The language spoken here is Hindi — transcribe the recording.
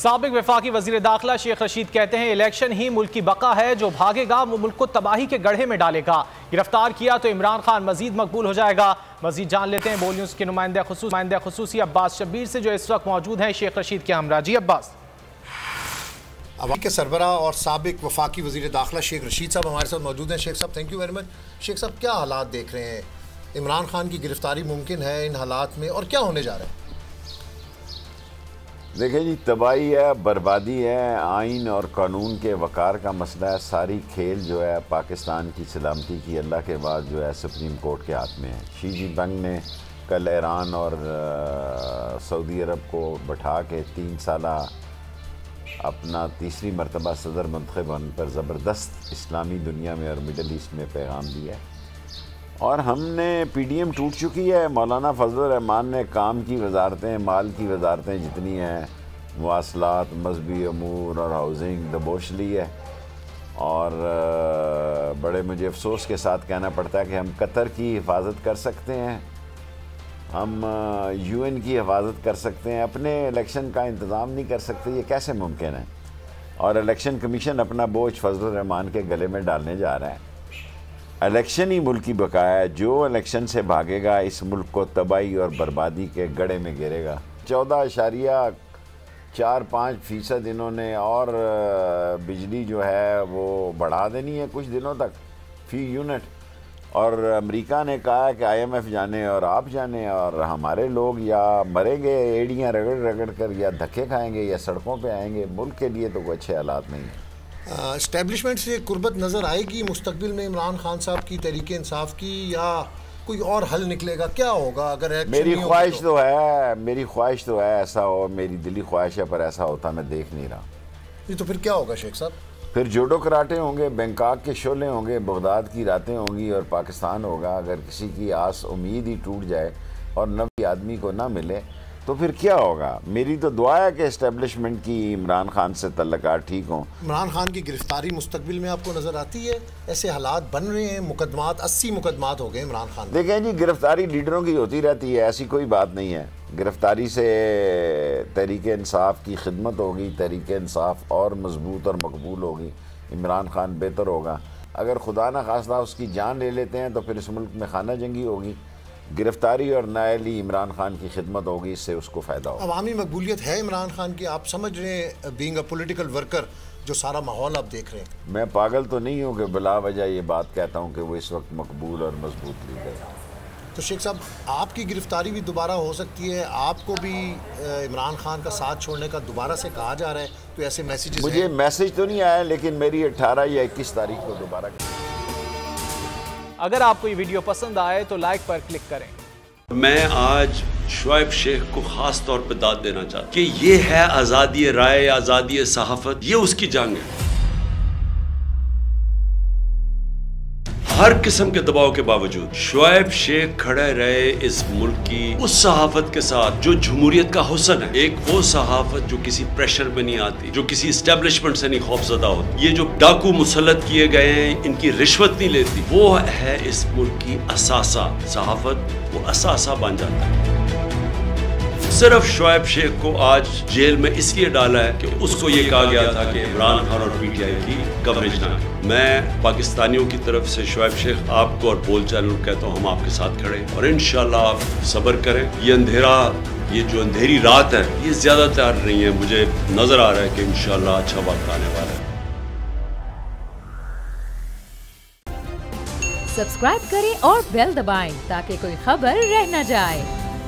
साबिक वफाकी वजीर दाखिला शेख रशीद कहते हैं इलेक्शन ही मुल्क की बका है, जो भागेगा वो मुल्क को तबाही के गड्ढे में डालेगा। गिरफ्तार किया तो इमरान खान मजीद मकबूल हो जाएगा। मजीद जान लेते हैं बोल न्यूज़ के नुमाइंदे खुसूसी अब्बास शब्बीर से, जो इस वक्त मौजूद हैं शेख रशीद के हमरा। जी अब्बास। अवामी के सरबरा और साबिक वफाकी वजीर दाखिला शेख रशीद साहब हमारे साथ मौजूद हैं। शेख साहब thank you very much. Sheikh साहब, क्या हालात देख रहे हैं? इमरान खान की गिरफ्तारी मुमकिन है इन हालात में, और क्या होने जा रहा है? देखिए जी, तबाही है, बर्बादी है, आइन और कानून के वक़ार का मसला है। सारी खेल जो है पाकिस्तान की सलामती की अल्लाह के बाद जो है सुप्रीम कोर्ट के हाथ में है। शी जिनपिंग ने कल ईरान और सऊदी अरब को बैठा के 3 साला अपना तीसरी मरतबा सदर मुंतखब होने पर ज़बरदस्त इस्लामी दुनिया में और मिडल ईस्ट में पैगाम दिया है। और हमने PDM टूट चुकी है। मौलाना फजल रहमान ने काम की वजारतें, माल की वजारतें जितनी हैं, मवासलात, मजहबी अमूर और हाउसिंग दबोच ली है। और बड़े मुझे अफसोस के साथ कहना पड़ता है कि हम कतर की हिफाजत कर सकते हैं, हम UN की हिफाजत कर सकते हैं, अपने इलेक्शन का इंतज़ाम नहीं कर सकते। ये कैसे मुमकिन है? और इलेक्शन कमीशन अपना बोझ फजल रहमान के गले में डालने जा रहा है। इलेक्शन ही मुल्क की बकाया है। जो इलेक्शन से भागेगा इस मुल्क को तबाही और बर्बादी के गड्ढे में गिरेगा। 14.45% इन्होंने और बिजली जो है वो बढ़ा देनी है कुछ दिनों तक फी यूनिट। और अमेरिका ने कहा है कि IMF जाने और आप जाने, और हमारे लोग या मरेंगे एड़ियाँ रगड़ रगड़ कर, या धक्के खाएंगे, या सड़कों पे आएंगे। मुल्क के लिए तो कोई अच्छे हालात नहीं है। इस्टेब्लिशमेंट से कुर्बत नज़र आएगी मुस्तकबिल में इमरान खान साहब की, तहरीक इंसाफ की, या कोई और हल निकलेगा? क्या होगा अगर मेरी ख्वाहिश तो है, मेरी ख्वाहिश तो है ऐसा हो, मेरी दिली ख्वाहिश है, पर ऐसा होता मैं देख नहीं रहा। ये तो फिर क्या होगा शेख साहब? फिर जूडो कराटे होंगे, बैंकॉक के शोले होंगे, बगदाद की रातें होंगी और पाकिस्तान होगा। अगर किसी की आस उम्मीद ही टूट जाए और नवी आदमी को ना मिले तो फिर क्या होगा? मेरी तो दुआ है कि इस्टेब्लिशमेंट की इमरान खान से तल्लुकात ठीक हों। इमरान खान की गिरफ्तारी मुस्तकबिल में आपको नज़र आती है? ऐसे हालात बन रहे हैं, मुकदमात 80 मुकदमात हो गए इमरान खान। देखें जी, गिरफ्तारी लीडरों की होती रहती है, ऐसी कोई बात नहीं है। गिरफ्तारी से तहरीक इंसाफ की खिदमत होगी, तहरीक इंसाफ और मजबूत और मकबूल होगी, इमरान खान बेहतर होगा। अगर खुदा न खास्ता उसकी जान ले लेते हैं तो फिर इस मुल्क में खाना जंगी होगी। गिरफ्तारी और नायली इमरान खान की खिदमत होगी, इससे उसको फ़ायदा होगा। अवामी मकबूलियत है इमरान खान की, आप समझ रहे हैं, बीइंग अ पॉलिटिकल वर्कर, जो सारा माहौल आप देख रहे हैं? मैं पागल तो नहीं हूँ कि बिला वजह ये बात कहता हूँ कि वो इस वक्त मकबूल और मजबूत लीडर है। तो शेख साहब, आपकी गिरफ्तारी भी दोबारा हो सकती है, आपको भी इमरान खान का साथ छोड़ने का दोबारा से कहा जा रहा है, तो ऐसे मैसेजेस? मुझे मैसेज तो नहीं आया, लेकिन मेरी 18 या 21 तारीख को दोबारा। अगर आपको ये वीडियो पसंद आए तो लाइक पर क्लिक करें। मैं आज शुएब शेख को खास तौर पर दाद देना चाहता हूं कि ये है आज़ादी राय, आज़ादी सहाफत, ये उसकी जंग है। हर किस्म के दबाव के बावजूद शुएब शेख खड़े रहे इस मुल्क की उस सहाफत के साथ जो जमहूरियत का हुस्न है। एक वो सहाफत जो किसी प्रेशर में नहीं आती, जो किसी एस्टेब्लिशमेंट से नहीं खौफजदा होती। ये जो डाकू मुसल्लत किए गए हैं, इनकी रिश्वत नहीं लेती, वो है इस मुल्क की असासा। सहाफत वो असासा बन जाता है। सिर्फ शुएब शेख को आज जेल में इसलिए डाला है कि उसको ये कहा गया था कि इमरान खान और PTI की कवरेज ना करें। मैं पाकिस्तानियों की तरफ से शुएब शेख आपको और बोल चैनल कहता हूँ, हम आपके साथ खड़े हैं और इंशाल्लाह आप सब्र करें। ये अंधेरा, ये जो अंधेरी रात है, ये ज्यादा तैयार नहीं है। मुझे नजर आ रहा है कि इंशाल्लाह अच्छा वक्त आने वाला है। सब्सक्राइब करें और बेल दबाएं ताकि कोई खबर रह न जाए।